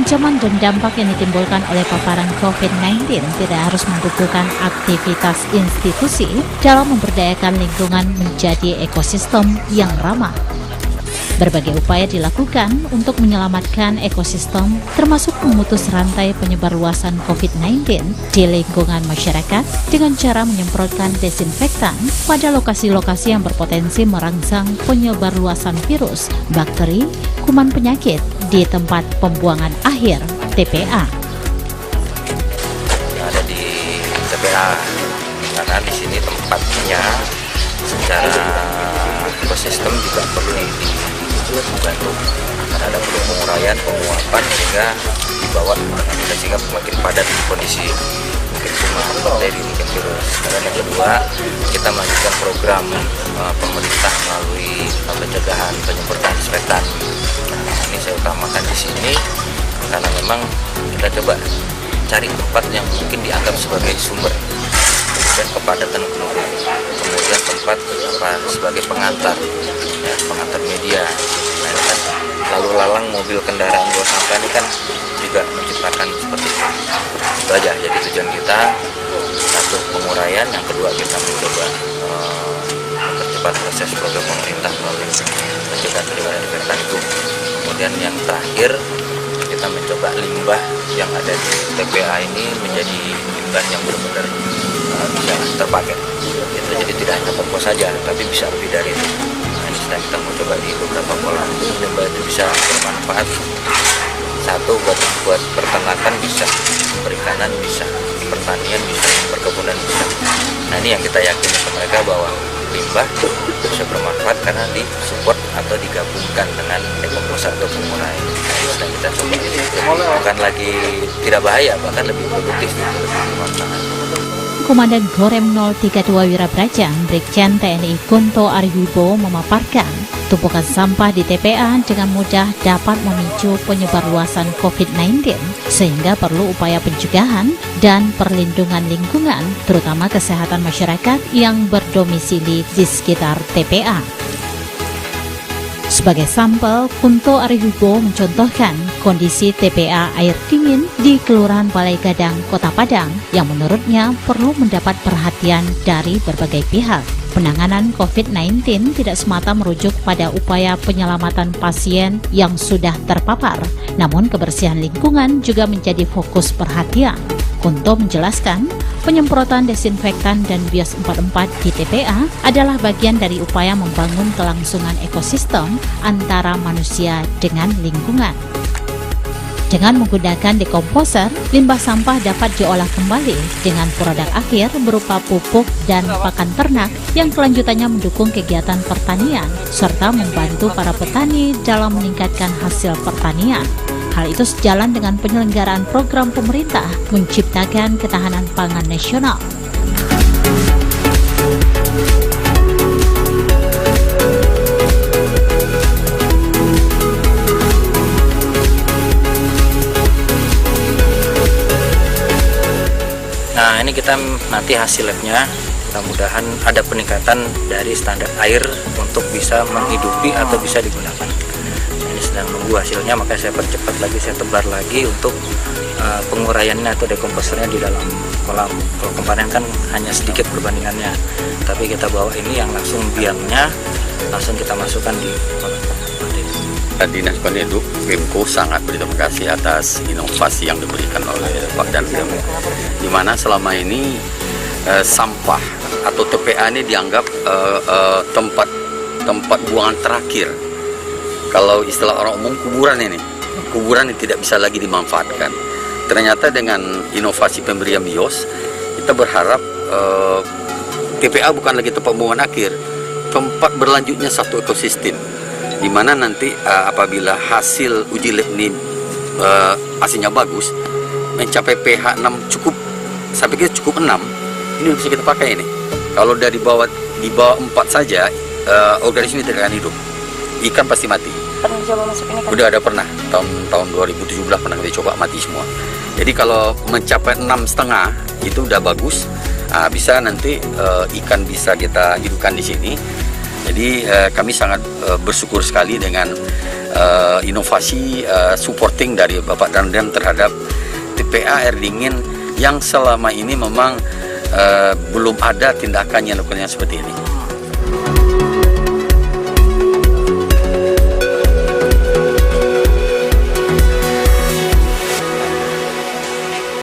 ancaman dan dampak yang ditimbulkan oleh paparan COVID-19 tidak harus menggugurkan aktivitas institusi dalam memberdayakan lingkungan menjadi ekosistem yang ramah. Berbagai upaya dilakukan untuk menyelamatkan ekosistem, termasuk memutus rantai penyebarluasan COVID-19 di lingkungan masyarakat dengan cara menyemprotkan desinfektan pada lokasi-lokasi yang berpotensi merangsang penyebarluasan virus, bakteri, kuman penyakit di tempat pembuangan akhir TPA. Ada di TPA karena di sini tempatnya secara ekosistem juga perlu dibantu karena ada perlu penguraian, penguapan sehingga dibawa sehingga makin padat kondisi mungkin cuma bakteri, mungkin virus. Dan yang kedua, kita melanjutkan program pemerintah melalui pencegahan penyemprotan disinfektan. Ini saya utamakan di sini karena memang kita coba cari tempat yang mungkin dianggap sebagai sumber, kemudian kepadatan penduduk, kemudian tempat sebagai pengantar, ya, pengantar media. Nah, ini kan lalu lalang mobil kendaraan buang sampah ini kan juga menciptakan seperti itu. Itu aja. Jadi tujuan kita satu penguraian, yang kedua kita mencoba mempercepat proses program pemerintah melalui pencegahan penyebaran disinfektan itu. Kemudian yang terakhir kita mencoba limbah yang ada di TPA ini menjadi limbah yang benar-benar bisa terpakai. Itu jadi tidak hanya kompos saja, tapi bisa lebih dari itu. Nah, ini sedang kita mau coba di beberapa pola. Limbah itu bisa bermanfaat. Satu buat peternakan bisa, perikanan bisa, pertanian bisa, perkebunan bisa. Nah, ini yang kita yakini ke mereka bahwa limbah bisa bermanfaat karena disupport atau digabungkan dengan dekomposa atau penguraian. Nah, ini sedang kita coba. Bukan lagi tidak bahaya, bahkan lebih produktif, lebih bermanfaat. Komandan Gorem 032 Wirabraja, Brigjen TNI Kunto Ariwibowo memaparkan, tumpukan sampah di TPA dengan mudah dapat memicu penyebarluasan COVID-19, sehingga perlu upaya pencegahan dan perlindungan lingkungan, terutama kesehatan masyarakat yang berdomisili di sekitar TPA. Sebagai sampel, Kunto Ariwibowo mencontohkan kondisi TPA air dingin di Kelurahan Balai Gadang, Kota Padang, yang menurutnya perlu mendapat perhatian dari berbagai pihak. Penanganan COVID-19 tidak semata merujuk pada upaya penyelamatan pasien yang sudah terpapar, namun kebersihan lingkungan juga menjadi fokus perhatian. Kunto menjelaskan, penyemprotan desinfektan dan bios 44 di TPA adalah bagian dari upaya membangun kelangsungan ekosistem antara manusia dengan lingkungan. Dengan menggunakan dekomposer, limbah sampah dapat diolah kembali dengan produk akhir berupa pupuk dan pakan ternak yang kelanjutannya mendukung kegiatan pertanian serta membantu para petani dalam meningkatkan hasil pertanian. Hal itu sejalan dengan penyelenggaraan program pemerintah menciptakan ketahanan pangan nasional. Nah, ini kita nanti hasil labnya mudah-mudahan ada peningkatan dari standar air untuk bisa menghidupi atau bisa digunakan. Ini sedang nunggu hasilnya, makanya saya percepat lagi, saya tebar lagi untuk penguraiannya atau dekomposernya di dalam kolam. Kalau kemarin kan hanya sedikit perbandingannya, tapi kita bawa ini yang langsung biangnya langsung kita masukkan di kolam. Dinas Penduduk Pemko sangat berterima kasih atas inovasi yang diberikan oleh Pak Dandim, di mana selama ini sampah atau TPA ini dianggap tempat buangan terakhir. Kalau istilah orang umum kuburan ini tidak bisa lagi dimanfaatkan. Ternyata dengan inovasi pemberian bios, kita berharap TPA bukan lagi tempat pembuangan akhir, tempat berlanjutnya satu ekosistem, di mana nanti apabila hasil uji lab ini hasilnya bagus, mencapai pH 6 cukup, saya pikir cukup 6, ini bisa kita pakai ini. Kalau di bawah 4 saja, organisme tidak akan hidup, ikan pasti mati. Pernah coba masuk ini kan? Udah ada pernah, tahun 2017 pernah kita coba, mati semua. Jadi kalau mencapai 6,5 itu udah bagus, bisa nanti ikan bisa kita hidupkan di sini. Jadi kami sangat bersyukur sekali dengan inovasi supporting dari Bapak Dandim terhadap TPA air dingin yang selama ini memang belum ada tindakan yang seperti ini.